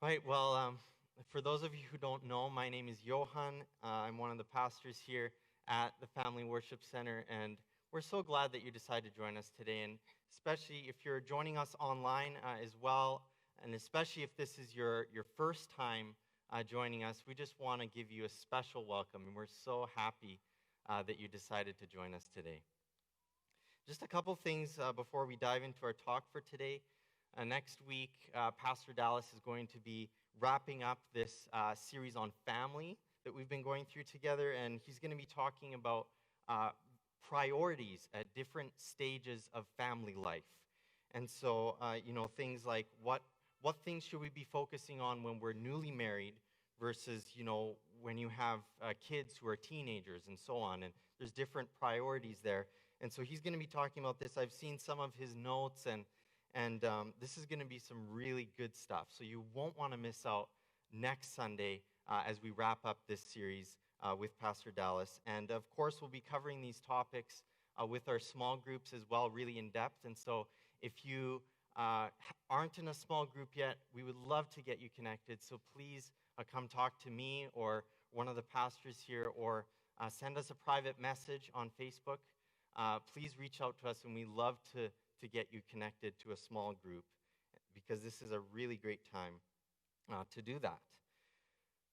Right. Well, for those of you who don't know, my name is Johann. I'm one of the pastors here at the Family Worship Center, and we're so glad that you decided to join us today. And especially if you're joining us online as well, and especially if this is your first time joining us, we just want to give you a special welcome, and we're so happy that you decided to join us today. Just a couple things before we dive into our talk for today. Next week, Pastor Dallas is going to be wrapping up this series on family that we've been going through together, and he's going to be talking about priorities at different stages of family life. And so, things like what things should we be focusing on when we're newly married versus, when you have kids who are teenagers and so on. And there's different priorities there. And so he's going to be talking about this. I've seen some of his notes, and this is going to be some really good stuff. So you won't want to miss out next Sunday as we wrap up this series with Pastor Dallas. And of course, we'll be covering these topics with our small groups as well, really in depth. And so if you aren't in a small group yet, we would love to get you connected. So please come talk to me or one of the pastors here, or send us a private message on Facebook. Please reach out to us, and we love to get you connected to a small group, because this is a really great time to do that.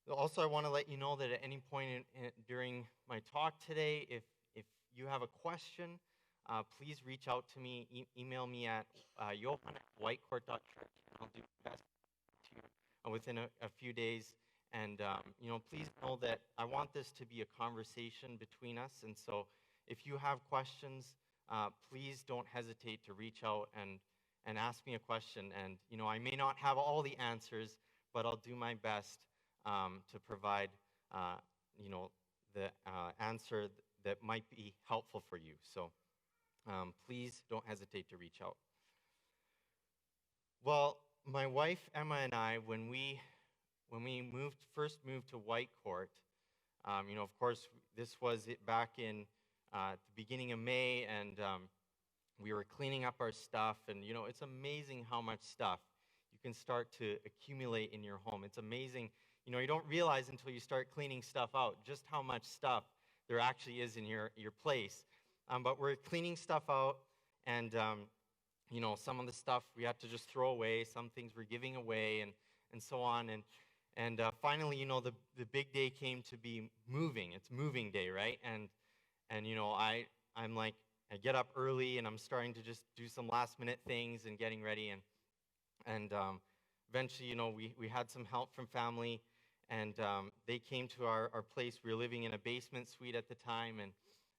Also, I want to let you know that at any point during my talk today, if you have a question, please reach out to me. Email me at johann@whitecourt.church, and I'll do my best to you within a few days. And, please know that I want this to be a conversation between us. And so if you have questions, please don't hesitate to reach out and ask me a question. And, I may not have all the answers, but I'll do my best to provide, the answer that might be helpful for you. So please don't hesitate to reach out. Well, my wife, Emma, and I, when we first moved to Whitecourt, of course, this was it back in at the beginning of May, and we were cleaning up our stuff, and it's amazing how much stuff you can start to accumulate in your home. It's amazing, you don't realize until you start cleaning stuff out just how much stuff there actually is in your place. But we're cleaning stuff out, and some of the stuff we had to just throw away, some things we're giving away, and so on, and finally, the big day came to be moving. It's moving day, right? And I'm like, I get up early, and I'm starting to just do some last minute things and getting ready, and eventually, we had some help from family, and they came to our place. We were living in a basement suite at the time,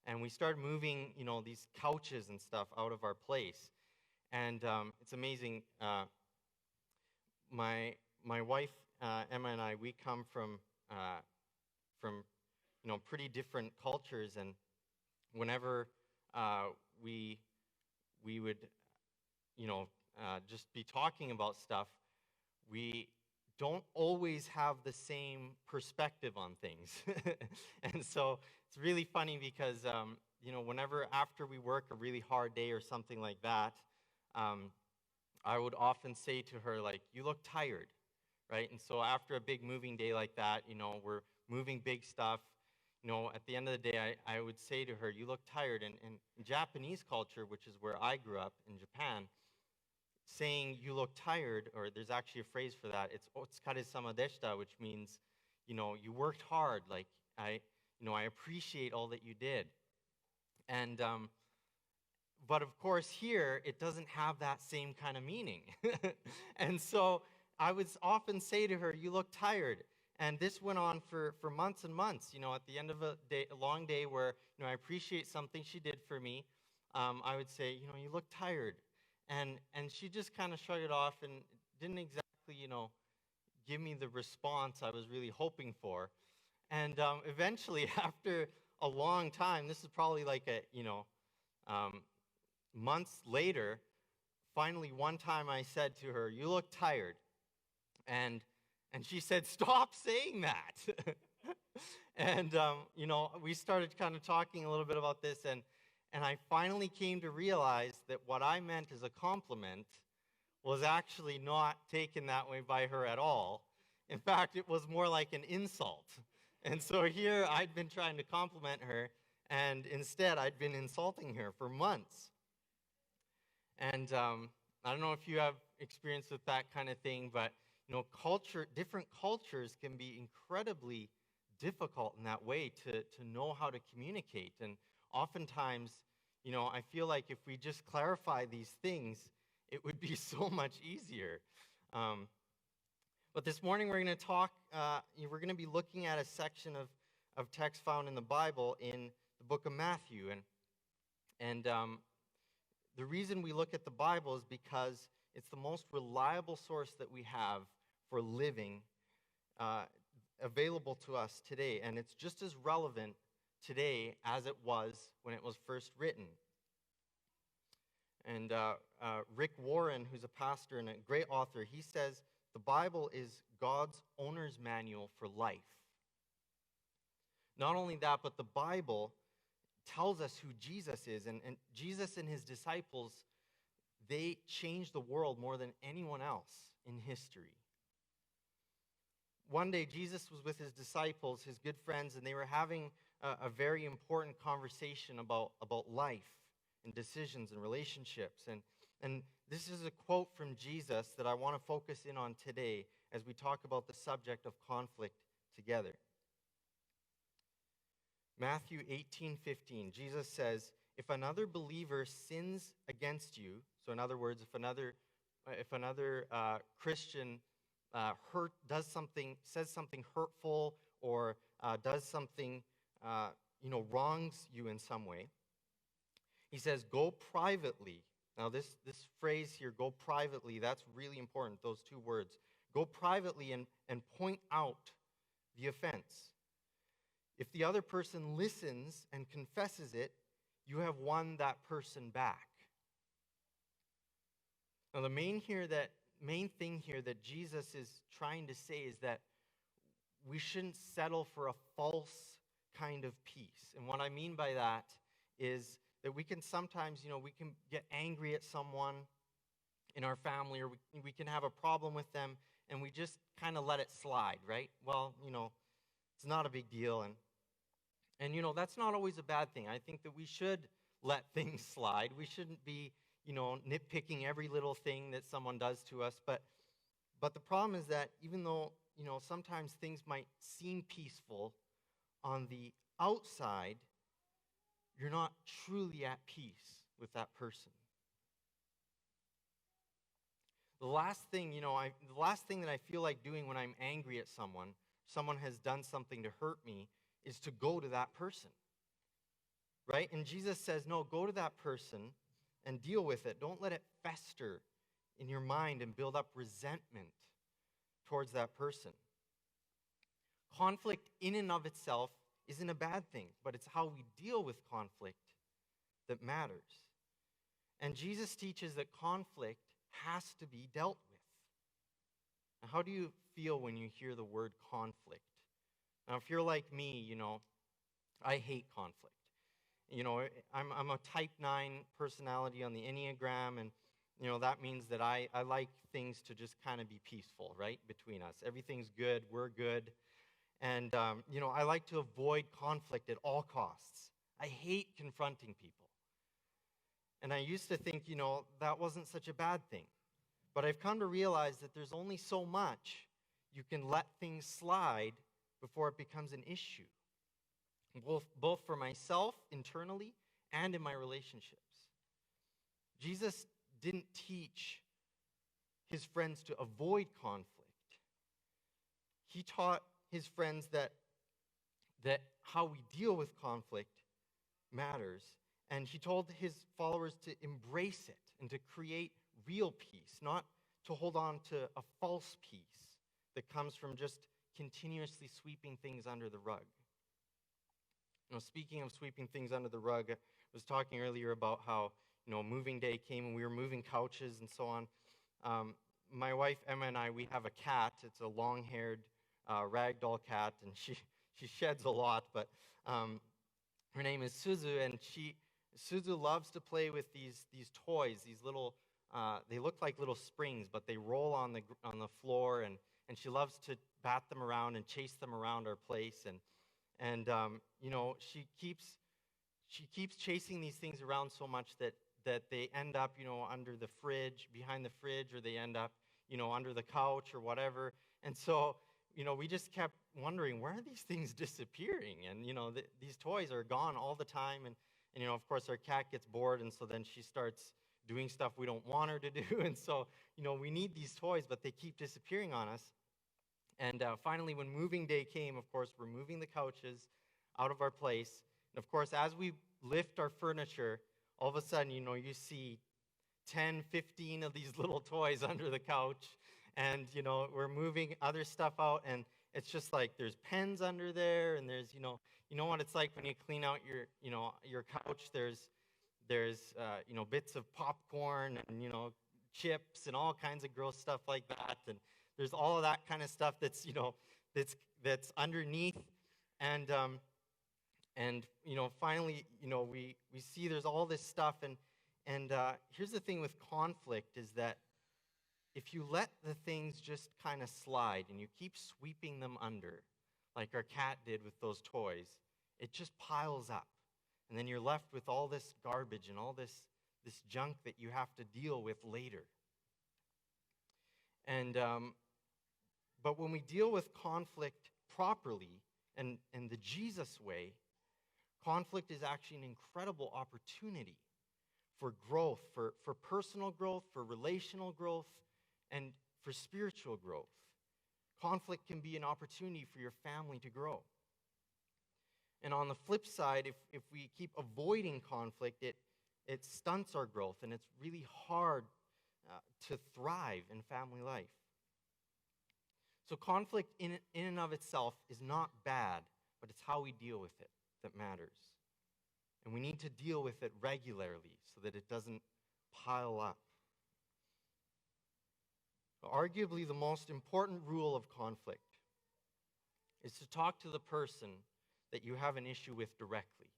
and we started moving, these couches and stuff out of our place. And it's amazing. My wife, Emma, and I, we come from pretty different cultures, and whenever we would, just be talking about stuff, we don't always have the same perspective on things. And so it's really funny because, whenever after we work a really hard day or something like that, I would often say to her, like, you look tired, right? And so after a big moving day like that, we're moving big stuff. At the end of the day, I would say to her, you look tired. And in Japanese culture, which is where I grew up in Japan, saying you look tired, or there's actually a phrase for that, it's otsukare-sama deshita, which means, you worked hard. Like, I appreciate all that you did. And, but of course here, it doesn't have that same kind of meaning. And so I would often say to her, you look tired. And this went on for months and months. At the end of a long day where, I appreciate something she did for me, I would say, you look tired. And she just kind of shrugged it off and didn't exactly, give me the response I was really hoping for. And eventually, after a long time, this is probably like months later, finally one time I said to her, you look tired. And she said, stop saying that. And, we started kind of talking a little bit about this, and I finally came to realize that what I meant as a compliment was actually not taken that way by her at all. In fact, it was more like an insult. And so here I'd been trying to compliment her, and instead I'd been insulting her for months. And I don't know if you have experience with that kind of thing, but different cultures can be incredibly difficult in that way to know how to communicate. And oftentimes, I feel like if we just clarify these things, it would be so much easier. But this morning we're going to talk, we're going to be looking at a section of text found in the Bible in the book of Matthew. And the reason we look at the Bible is because it's the most reliable source that we have for living available to us today. And it's just as relevant today as it was when it was first written. And Rick Warren, who's a pastor and a great author, he says the Bible is God's owner's manual for life. Not only that, but the Bible tells us who Jesus is. And Jesus and his disciples, they changed the world more than anyone else in history. One day, Jesus was with his disciples, his good friends, and they were having a very important conversation about life and decisions and relationships. And this is a quote from Jesus that I want to focus in on today as we talk about the subject of conflict together. Matthew 18:15, Jesus says, if another believer sins against you, so in other words, if another Christian says something hurtful or does something, wrongs you in some way, he says, go privately. Now this phrase here, go privately, that's really important, those two words. Go privately and point out the offense. If the other person listens and confesses it, you have won that person back. Now the main thing here that Jesus is trying to say is that we shouldn't settle for a false kind of peace. And what I mean by that is that we can sometimes, we can get angry at someone in our family, or we can have a problem with them, and we just kind of let it slide, right? Well, it's not a big deal. And that's not always a bad thing. I think that we should let things slide. We shouldn't be, nitpicking every little thing that someone does to us. But the problem is that even though, sometimes things might seem peaceful on the outside, you're not truly at peace with that person. The last thing that I feel like doing when I'm angry at someone has done something to hurt me, is to go to that person, right? And Jesus says, no, go to that person and deal with it. Don't let it fester in your mind and build up resentment towards that person. Conflict in and of itself isn't a bad thing, but it's how we deal with conflict that matters. And Jesus teaches that conflict has to be dealt with. Now, how do you feel when you hear the word conflict? Now, if you're like me, I hate conflict. I'm a type 9 personality on the Enneagram, and, that means that I like things to just kind of be peaceful, right, between us. Everything's good, we're good. And, I like to avoid conflict at all costs. I hate confronting people. And I used to think, that wasn't such a bad thing. But I've come to realize that there's only so much you can let things slide before it becomes an issue, both for myself internally and in my relationships. Jesus didn't teach his friends to avoid conflict. He taught his friends that how we deal with conflict matters, and he told his followers to embrace it and to create real peace, not to hold on to a false peace that comes from just continuously sweeping things under the rug. Speaking of sweeping things under the rug, I was talking earlier about how, moving day came and we were moving couches and so on. My wife, Emma, and I, we have a cat. It's a long-haired ragdoll cat, and she sheds a lot, but her name is Suzu, and Suzu loves to play with these toys, these little they look like little springs, but they roll on the floor, and she loves to bat them around and chase them around our place, and she keeps chasing these things around so much that they end up, under the fridge, behind the fridge, or they end up, under the couch or whatever. And so, we just kept wondering, where are these things disappearing? And, these toys are gone all the time. And of course, our cat gets bored, and so then she starts doing stuff we don't want her to do. And so, we need these toys, but they keep disappearing on us. And finally, when moving day came, of course, we're moving the couches out of our place. And of course, as we lift our furniture, all of a sudden, you see 10, 15 of these little toys under the couch. And, we're moving other stuff out, and it's just like there's pens under there, and there's, what it's like when you clean out your couch. There's bits of popcorn and, chips and all kinds of gross stuff like that. And there's all of that kind of stuff that's, that's underneath. And finally, we see there's all this stuff. And here's the thing with conflict is that if you let the things just kind of slide and you keep sweeping them under, like our cat did with those toys, it just piles up. And then you're left with all this garbage and all this junk that you have to deal with later. And but when we deal with conflict properly and the Jesus way, conflict is actually an incredible opportunity for growth, for personal growth, for relational growth, and for spiritual growth. Conflict can be an opportunity for your family to grow. And on the flip side, if we keep avoiding conflict, it stunts our growth, and it's really hard to thrive in family life. So conflict in and of itself is not bad, but it's how we deal with it that matters. And we need to deal with it regularly so that it doesn't pile up. Arguably, the most important rule of conflict is to talk to the person that you have an issue with directly.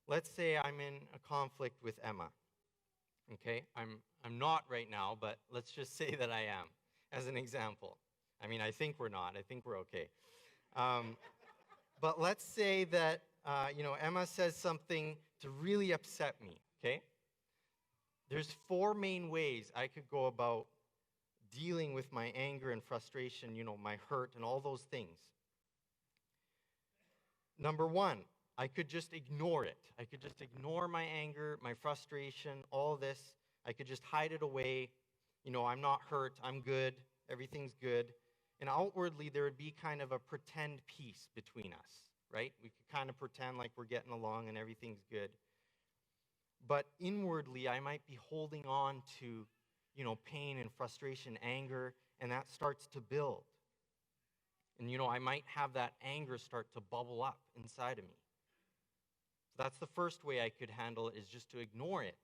Let's say I'm in a conflict with Emma. Okay? I'm not right now, but let's just say that I am, as an example. I mean, I think we're not. I think we're okay. But let's say that, Emma says something to really upset me, okay? There's 4 main ways I could go about dealing with my anger and frustration, my hurt and all those things. Number 1, I could just ignore it. I could just ignore my anger, my frustration, all this. I could just hide it away. I'm not hurt. I'm good. Everything's good. And outwardly, there would be kind of a pretend peace between us, right? We could kind of pretend like we're getting along and everything's good. But inwardly, I might be holding on to, pain and frustration, anger, and that starts to build. And, I might have that anger start to bubble up inside of me. So that's the first way I could handle it, is just to ignore it.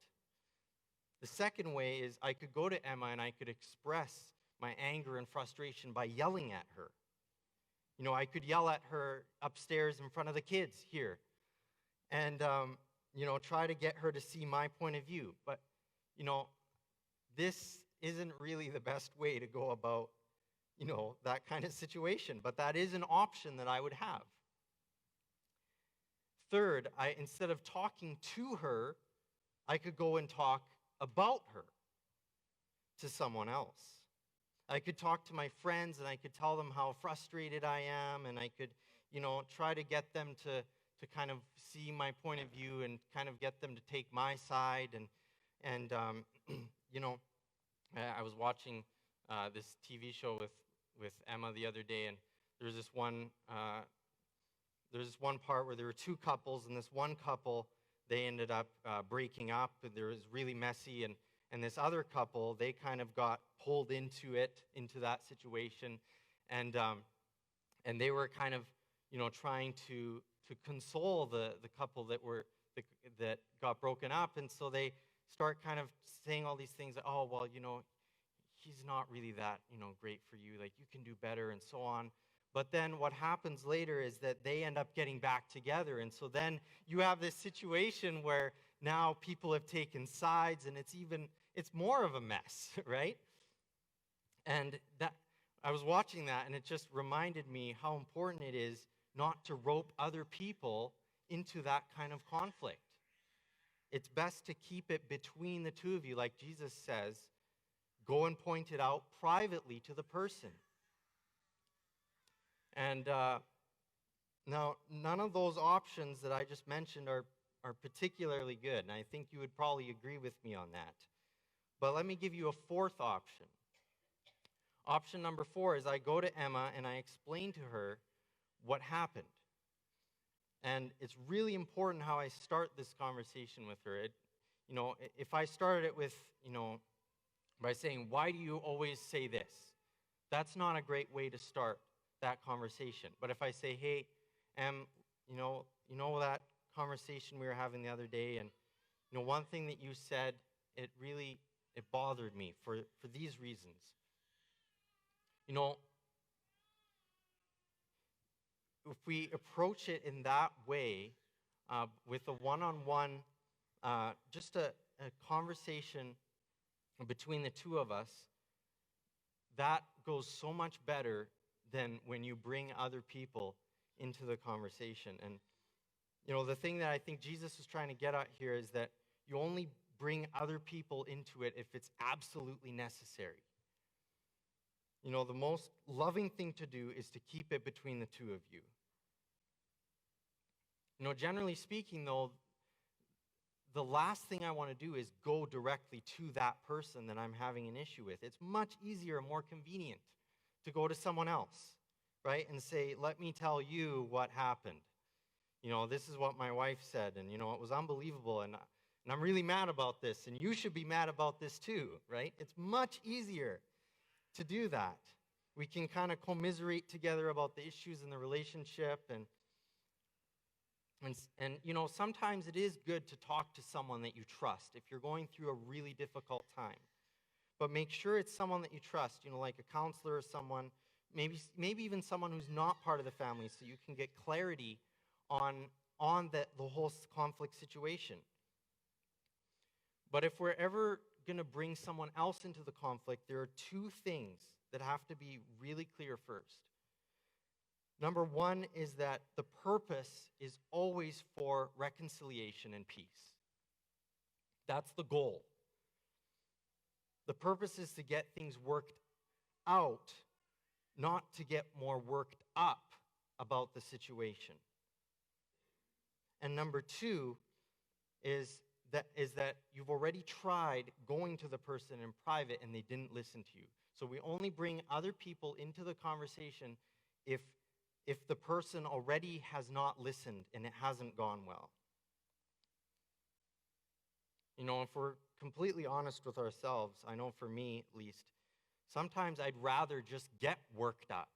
The second way is I could go to Emma and I could express my anger and frustration by yelling at her. I could yell at her upstairs in front of the kids here and, try to get her to see my point of view. But, this isn't really the best way to go about, that kind of situation. But that is an option that I would have. Third, instead of talking to her, I could go and talk about her to someone else. I could talk to my friends and I could tell them how frustrated I am, and I could, try to get them to kind of see my point of view and kind of get them to take my side. And I was watching this TV show with Emma the other day, and there's this one part where there were 2 couples, and this one couple, they ended up breaking up, and it was really messy, and this other couple, they kind of got pulled into that situation, and they were kind of, trying to console the couple that got broken up, and so they start kind of saying all these things, oh, well, he's not really that, great for you, like, you can do better, and so on. But then what happens later is that they end up getting back together, and so then you have this situation where now people have taken sides, and it's it's more of a mess, right? And that I was watching that, and it just reminded me how important it is not to rope other people into that kind of conflict. It's best to keep it between the two of you, like Jesus says, go and point it out privately to the person. And now, none of those options that I just mentioned are particularly good, and I think you would probably agree with me on that. But let me give you a fourth option. Option number 4 is I go to Emma and I explain to her what happened. And it's really important how I start this conversation with her. If I started it with, by saying, why do you always say this? That's not a great way to start that conversation. But if I say, hey, you know that conversation we were having the other day, and one thing that you said, it bothered me for these reasons. If we approach it in that way, with a one-on-one, just a conversation between the two of us, that goes so much better than when you bring other people into the conversation. And, the thing that I think Jesus is trying to get at here is that you only bring other people into it if it's absolutely necessary. The most loving thing to do is to keep it between the two of you. Generally speaking, though, the last thing I want to do is go directly to that person that I'm having an issue with. It's much easier and more convenient to go to someone else, right? And say, let me tell you what happened. This is what my wife said, and, it was unbelievable, and I'm really mad about this, and you should be mad about this too, right? It's much easier to do that. We can kind of commiserate together about the issues in the relationship, and sometimes it is good to talk to someone that you trust if you're going through a really difficult time. But make sure it's someone that you trust, like a counselor or someone, maybe even someone who's not part of the family, so you can get clarity on the whole conflict situation. But if we're ever going to bring someone else into the conflict, there are two things that have to be really clear first. Number 1 is that the purpose is always for reconciliation and peace. That's the goal. The purpose is to get things worked out, not to get more worked up about the situation. And number 2 is that you've already tried going to the person in private and they didn't listen to you. So we only bring other people into the conversation if the person already has not listened and it hasn't gone well. If we're completely honest with ourselves, I know for me at least, sometimes I'd rather just get worked up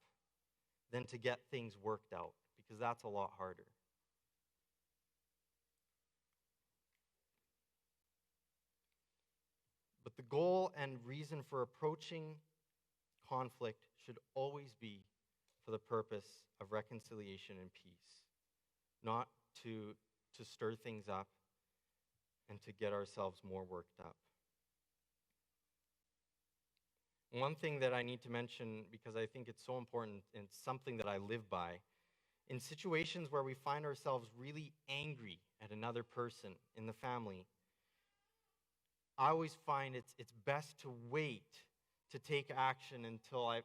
than to get things worked out, because that's a lot harder. But the goal and reason for approaching conflict should always be for the purpose of reconciliation and peace, not to stir things up and to get ourselves more worked up. One thing that I need to mention, because I think it's so important and it's something that I live by, in situations where we find ourselves really angry at another person in the family, I always find it's best to wait to take action until I've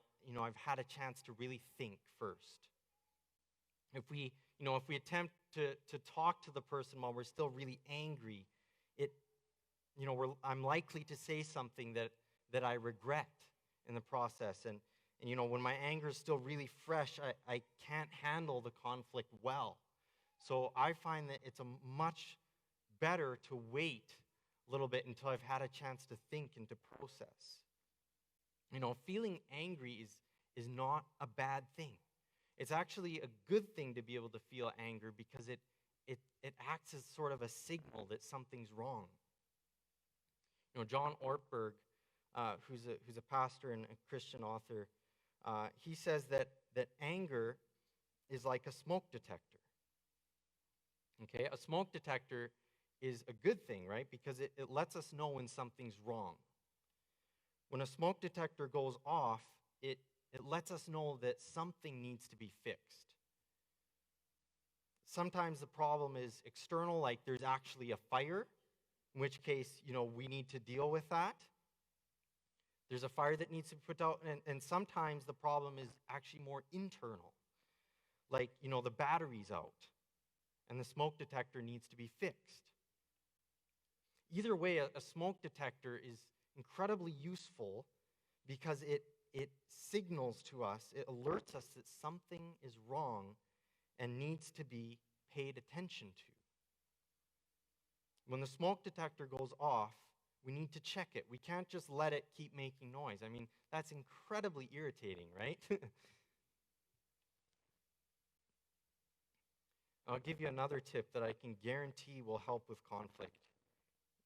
had a chance to really think first. If we attempt to talk to the person while we're still really angry, I'm likely to say something that I regret in the process. And when my anger is still really fresh, I can't handle the conflict well. So I find that it's much better to wait a little bit until I've had a chance to think and to process. Feeling angry is not a bad thing. It's actually a good thing to be able to feel anger, because it acts as sort of a signal that something's wrong. John Ortberg, who's a pastor and a Christian author, he says that anger is like a smoke detector. Okay, a smoke detector is a good thing, right? Because it lets us know when something's wrong. When a smoke detector goes off, it lets us know that something needs to be fixed. Sometimes the problem is external, like there's actually a fire, in which case, we need to deal with that. There's a fire that needs to be put out, and sometimes the problem is actually more internal. Like, the battery's out, and the smoke detector needs to be fixed. Either way, a smoke detector is incredibly useful because it signals to us, it alerts us that something is wrong and needs to be paid attention to. When the smoke detector goes off, we need to check it. We can't just let it keep making noise. I mean, that's incredibly irritating, right? I'll give you another tip that I can guarantee will help with conflict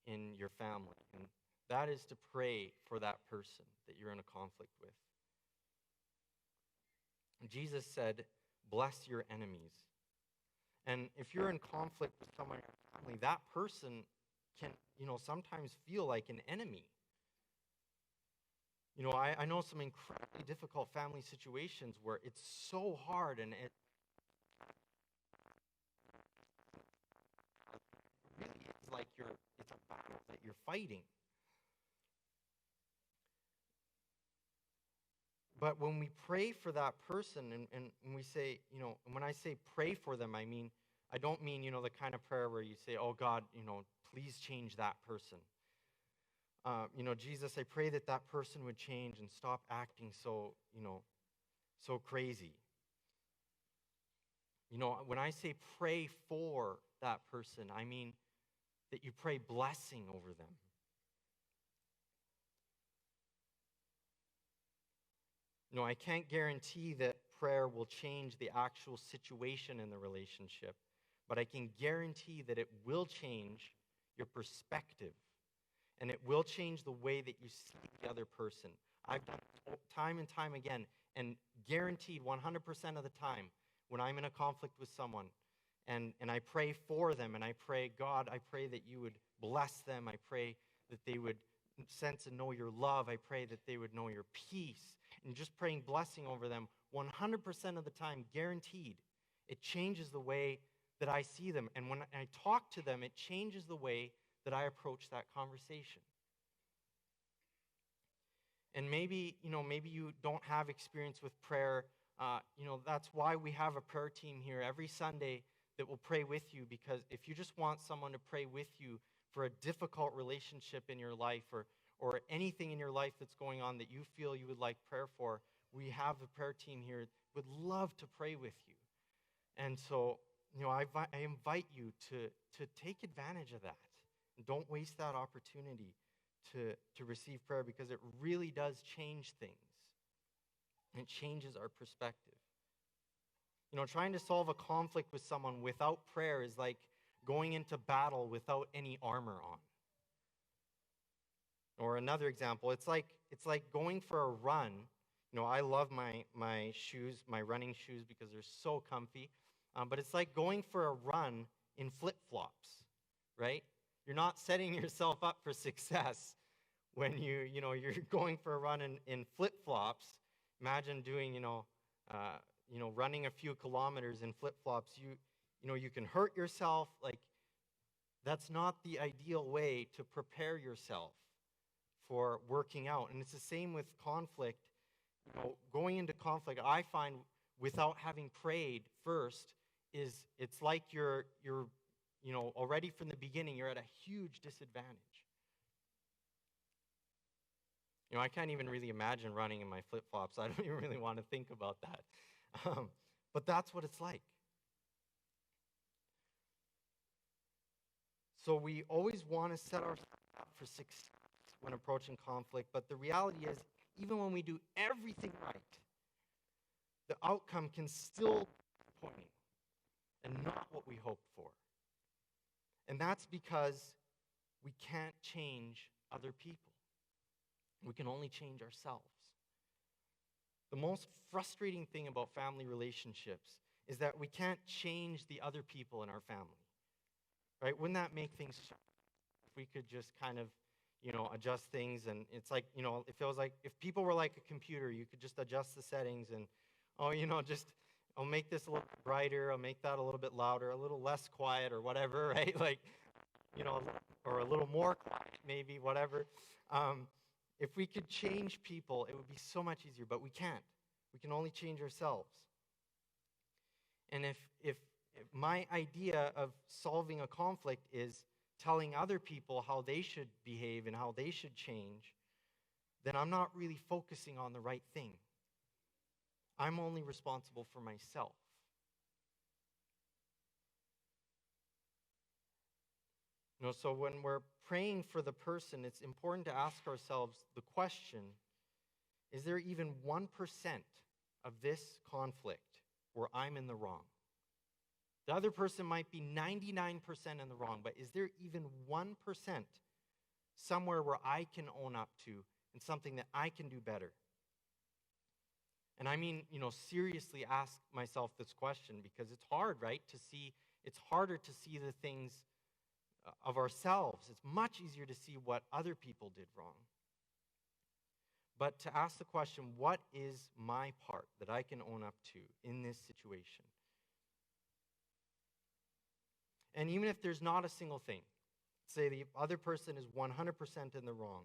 in your family, and that is to pray for that person that you're in a conflict with. Jesus said, bless your enemies. And if you're in conflict with someone in your family, that person can, sometimes feel like an enemy. I know some incredibly difficult family situations where it's so hard and it really is like it's a battle that you're fighting. But when we pray for that person and we say, and when I say pray for them, I don't mean, the kind of prayer where you say, oh God, please change that person. Jesus, I pray that that person would change and stop acting so crazy. When I say pray for that person, I mean that you pray blessing over them. I can't guarantee that prayer will change the actual situation in the relationship, but I can guarantee that it will change your perspective, and it will change the way that you see the other person. I've done it time and time again, and guaranteed 100% of the time when I'm in a conflict with someone, and I pray for them, and I pray, God, I pray that you would bless them. I pray that they would sense and know your love. I pray that they would know your peace. And just praying blessing over them 100% of the time, guaranteed, it changes the way that I see them. And when I talk to them, it changes the way that I approach that conversation. And maybe you don't have experience with prayer. That's why we have a prayer team here every Sunday that will pray with you, because if you just want someone to pray with you for a difficult relationship in your life or anything in your life that's going on that you feel you would like prayer for, we have a prayer team here that would love to pray with you. And so, I invite you to take advantage of that. And don't waste that opportunity to receive prayer, because it really does change things. It changes our perspective. Trying to solve a conflict with someone without prayer is like going into battle without any armor on. Or another example, it's like going for a run. I love my shoes, my running shoes, because they're so comfy. But it's like going for a run in flip-flops, right? You're not setting yourself up for success when you're going for a run in flip-flops. Imagine doing, running a few kilometers in flip-flops. You can hurt yourself. Like, that's not the ideal way to prepare yourself for working out. And it's the same with conflict. Going into conflict, I find, without having prayed first, it's like you're already from the beginning, you're at a huge disadvantage. I can't even really imagine running in my flip-flops. I don't even really want to think about that. But that's what it's like. So we always want to set ourselves up for success when approaching conflict, but the reality is, even when we do everything right, the outcome can still be disappointing and not what we hoped for. And that's because we can't change other people. We can only change ourselves. The most frustrating thing about family relationships is that we can't change the other people in our family. Right? Wouldn't that make things so if we could just kind of, adjust things. And it's like, it feels like if people were like a computer, you could just adjust the settings and, just, I'll make this a little brighter, I'll make that a little bit louder, a little less quiet or whatever, right? Like, or a little more quiet maybe, whatever. If we could change people, it would be so much easier, but we can't. We can only change ourselves. And if my idea of solving a conflict is telling other people how they should behave and how they should change, then I'm not really focusing on the right thing. I'm only responsible for myself. So when we're praying for the person, it's important to ask ourselves the question, is there even 1% of this conflict where I'm in the wrong? The other person might be 99% in the wrong, but is there even 1% somewhere where I can own up to and something that I can do better? And I mean, seriously ask myself this question, because it's hard, right, it's harder to see the things of ourselves. It's much easier to see what other people did wrong. But to ask the question, what is my part that I can own up to in this situation? And even if there's not a single thing, say the other person is 100% in the wrong,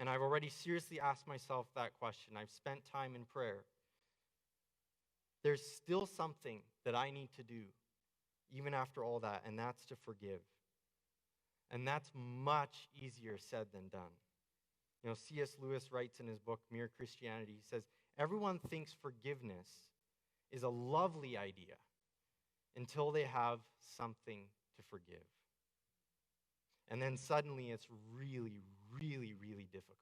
and I've already seriously asked myself that question, I've spent time in prayer, there's still something that I need to do, even after all that, and that's to forgive. And that's much easier said than done. C.S. Lewis writes in his book, Mere Christianity, he says, everyone thinks forgiveness is a lovely idea until they have something to forgive. And then suddenly it's really, really, really difficult.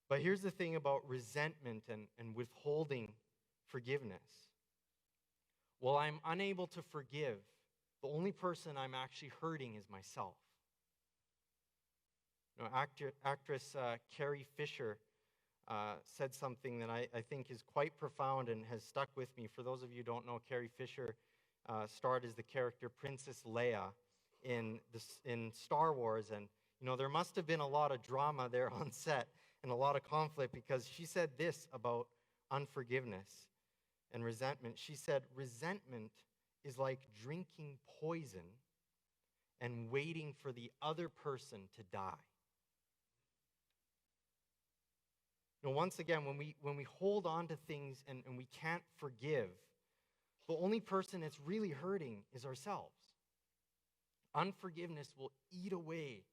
But here's the thing about resentment and withholding forgiveness. Well, I'm unable to forgive. The only person I'm actually hurting is myself. Actress Carrie Fisher said something that I think is quite profound and has stuck with me. For those of you who don't know, Carrie Fisher starred as the character Princess Leia in Star Wars. And, there must have been a lot of drama there on set and a lot of conflict, because she said this about unforgiveness and resentment. She said, resentment is like drinking poison and waiting for the other person to die. Once again, when we hold on to things and we can't forgive, the only person that's really hurting is ourselves. Unforgiveness will eat away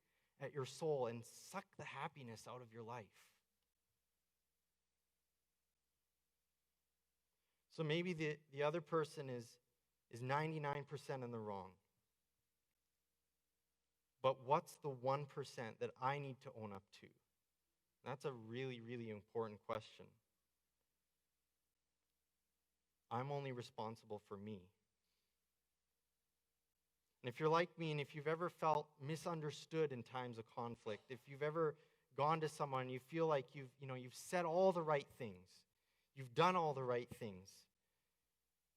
at your soul and suck the happiness out of your life. So maybe the other person is 99% in the wrong. But what's the 1% that I need to own up to? That's a really, really important question. I'm only responsible for me. And if you're like me, and if you've ever felt misunderstood in times of conflict, if you've ever gone to someone and you feel like you've said all the right things, you've done all the right things,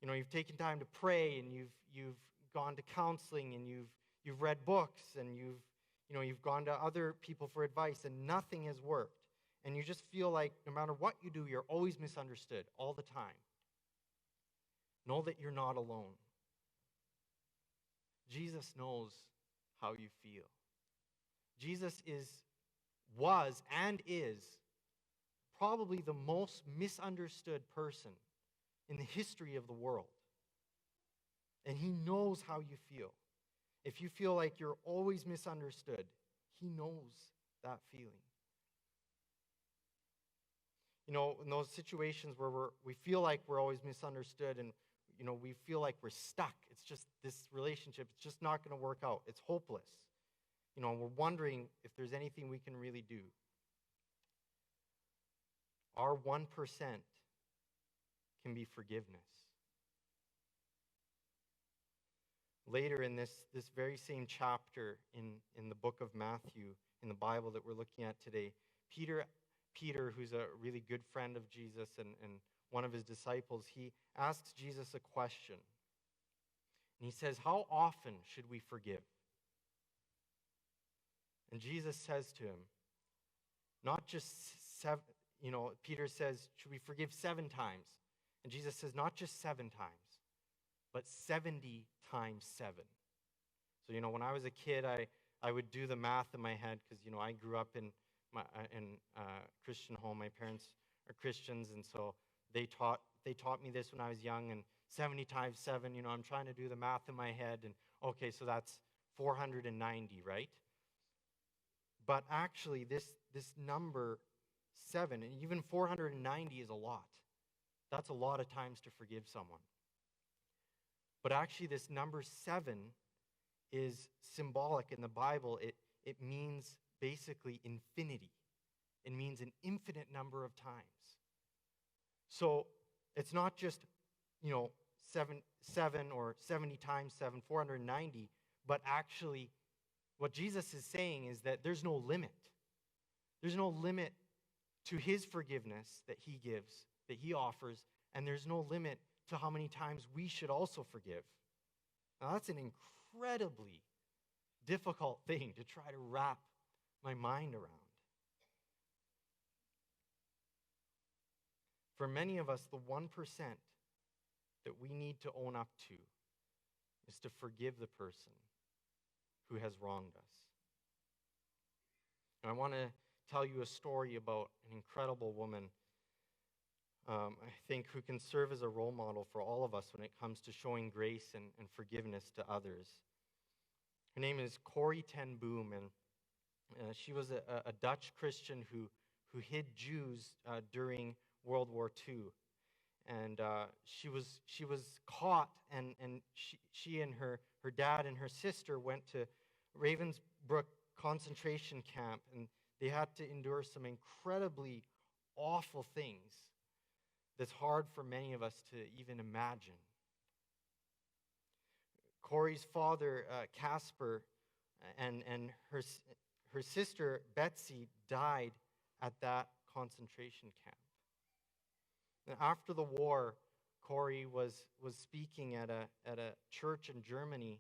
you've taken time to pray, and you've gone to counseling, and you've read books, and you've gone to other people for advice, and nothing has worked. And you just feel like no matter what you do, you're always misunderstood all the time. Know that you're not alone. Jesus knows how you feel. Jesus was and is probably the most misunderstood person in the history of the world. And he knows how you feel. If you feel like you're always misunderstood, he knows that feeling. In those situations where we feel like we're always misunderstood, and we feel like we're stuck. It's just this relationship, it's just not going to work out. It's hopeless. We're wondering if there's anything we can really do. Our 1% can be forgiveness. Later in this very same chapter in the book of Matthew, in the Bible that we're looking at today, Peter, who's a really good friend of Jesus and one of his disciples, he asks Jesus a question. And he says, how often should we forgive? And Jesus says to him, not just seven, Peter says, should we forgive 7 times? And Jesus says, not just 7 times, but 70 times 7. So, when I was a kid, I would do the math in my head because, I grew up in a Christian home. My parents are Christians, and so they taught me this when I was young. And 70 times 7, I'm trying to do the math in my head. And okay, so that's 490, right? But actually, this number 7, and even 490 is a lot. That's a lot of times to forgive someone. But actually, this number 7 is symbolic in the Bible. It means basically infinity. It means an infinite number of times. So it's not just, 7 or 70 times 7, 490, but actually what Jesus is saying is that there's no limit. There's no limit to his forgiveness that he gives, that he offers, and there's no limit to how many times we should also forgive. Now, that's an incredibly difficult thing to try to wrap my mind around. For many of us, the 1% that we need to own up to is to forgive the person who has wronged us. And I want to tell you a story about an incredible woman, I think, who can serve as a role model for all of us when it comes to showing grace and forgiveness to others. Her name is Corrie ten Boom, and she was a Dutch Christian who hid Jews during World War II. And she was caught, and she and her dad and her sister went to Ravensbrück concentration camp, and they had to endure some incredibly awful things that's hard for many of us to even imagine. Corrie's father, Casper, and her sister, Betsy, died at that concentration camp. And after the war, Corrie was speaking at a church in Germany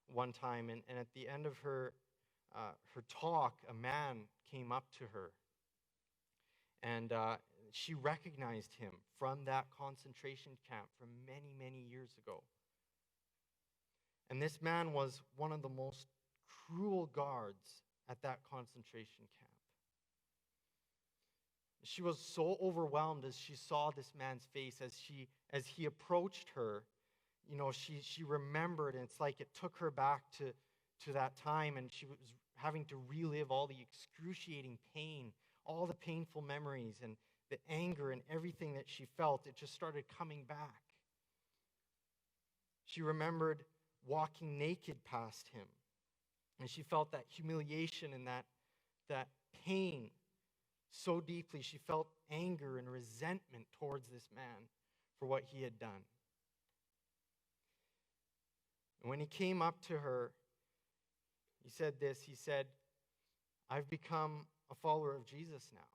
one time, and at the end of her talk, a man came up to her, and she recognized him from that concentration camp from many, many years ago. And this man was one of the most cruel guards at that concentration camp. She was so overwhelmed as she saw this man's face, as he approached her. She remembered, and it's like it took her back to that time, and she was having to relive all the excruciating pain, all the painful memories, and the anger and everything that she felt. It just started coming back. She remembered walking naked past him, and she felt that humiliation and that pain so deeply. She felt anger and resentment towards this man for what he had done. And when he came up to her, he said this. He said, "I've become a follower of Jesus now.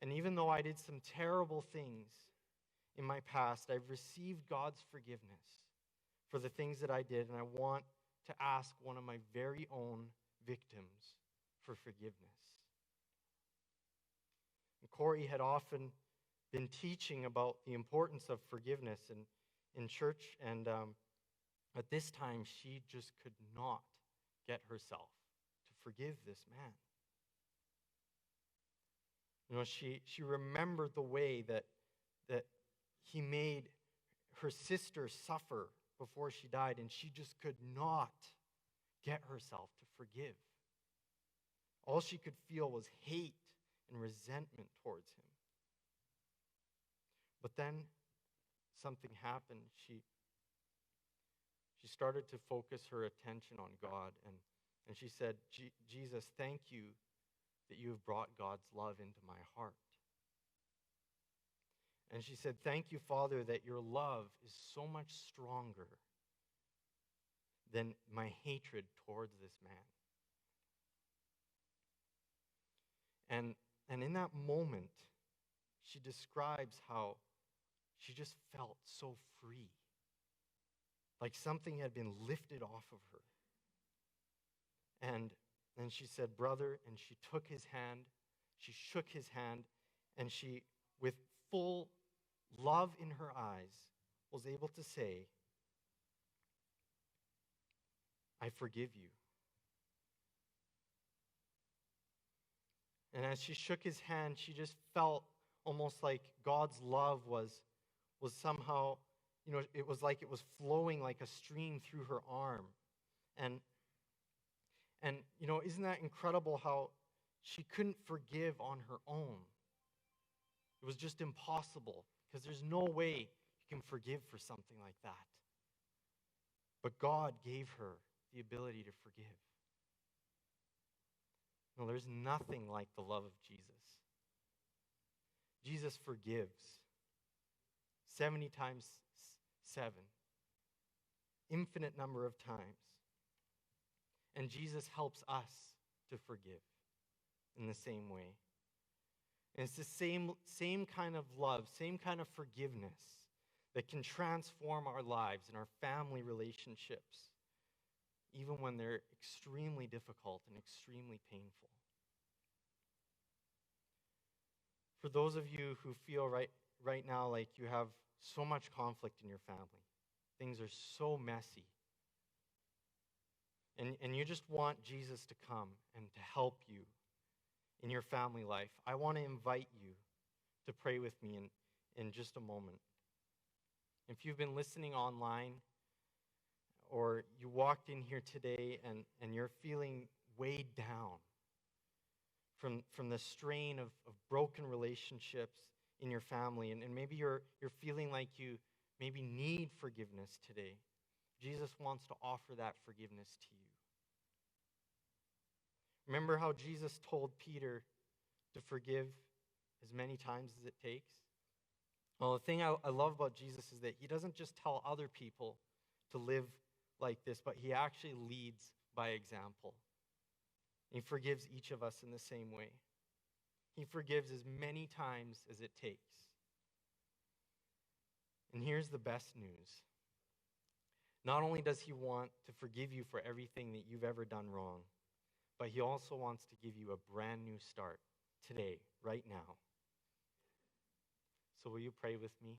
And even though I did some terrible things in my past, I've received God's forgiveness for the things that I did, and I want to ask one of my very own victims for forgiveness." And Corrie had often been teaching about the importance of forgiveness in church, and at this time, she just could not get herself to forgive this man. She remembered the way that he made her sister suffer before she died, and she just could not get herself to forgive. All she could feel was hate and resentment towards him. But then something happened. She started to focus her attention on God, and she said, "Jesus, thank you that you have brought God's love into my heart." And she said, "Thank you, Father, that your love is so much stronger than my hatred towards this man." And in that moment, she describes how she just felt so free, like something had been lifted off of her. And And she said, brother, and she took his hand, she shook his hand, and she, with full love in her eyes, was able to say, I forgive you. And as she shook his hand, she just felt almost like God's love was somehow, it was like it was flowing like a stream through her arm. And isn't that incredible how she couldn't forgive on her own? It was just impossible because there's no way you can forgive for something like that. But God gave her the ability to forgive. No, there's nothing like the love of Jesus. Jesus forgives 70 times 7, infinite number of times. And Jesus helps us to forgive in the same way. And it's the same kind of love, same kind of forgiveness that can transform our lives and our family relationships, even when they're extremely difficult and extremely painful. For those of you who feel right now like you have so much conflict in your family, things are so messy, and you just want Jesus to come and to help you in your family life, I want to invite you to pray with me in just a moment. If you've been listening online, or you walked in here today and you're feeling weighed down from the strain of broken relationships in your family, and maybe you're feeling like you maybe need forgiveness today, Jesus wants to offer that forgiveness to you. Remember how Jesus told Peter to forgive as many times as it takes? Well, the thing I love about Jesus is that he doesn't just tell other people to live like this, but he actually leads by example. He forgives each of us in the same way. He forgives as many times as it takes. And here's the best news. Not only does he want to forgive you for everything that you've ever done wrong, but he also wants to give you a brand new start today, right now. So will you pray with me?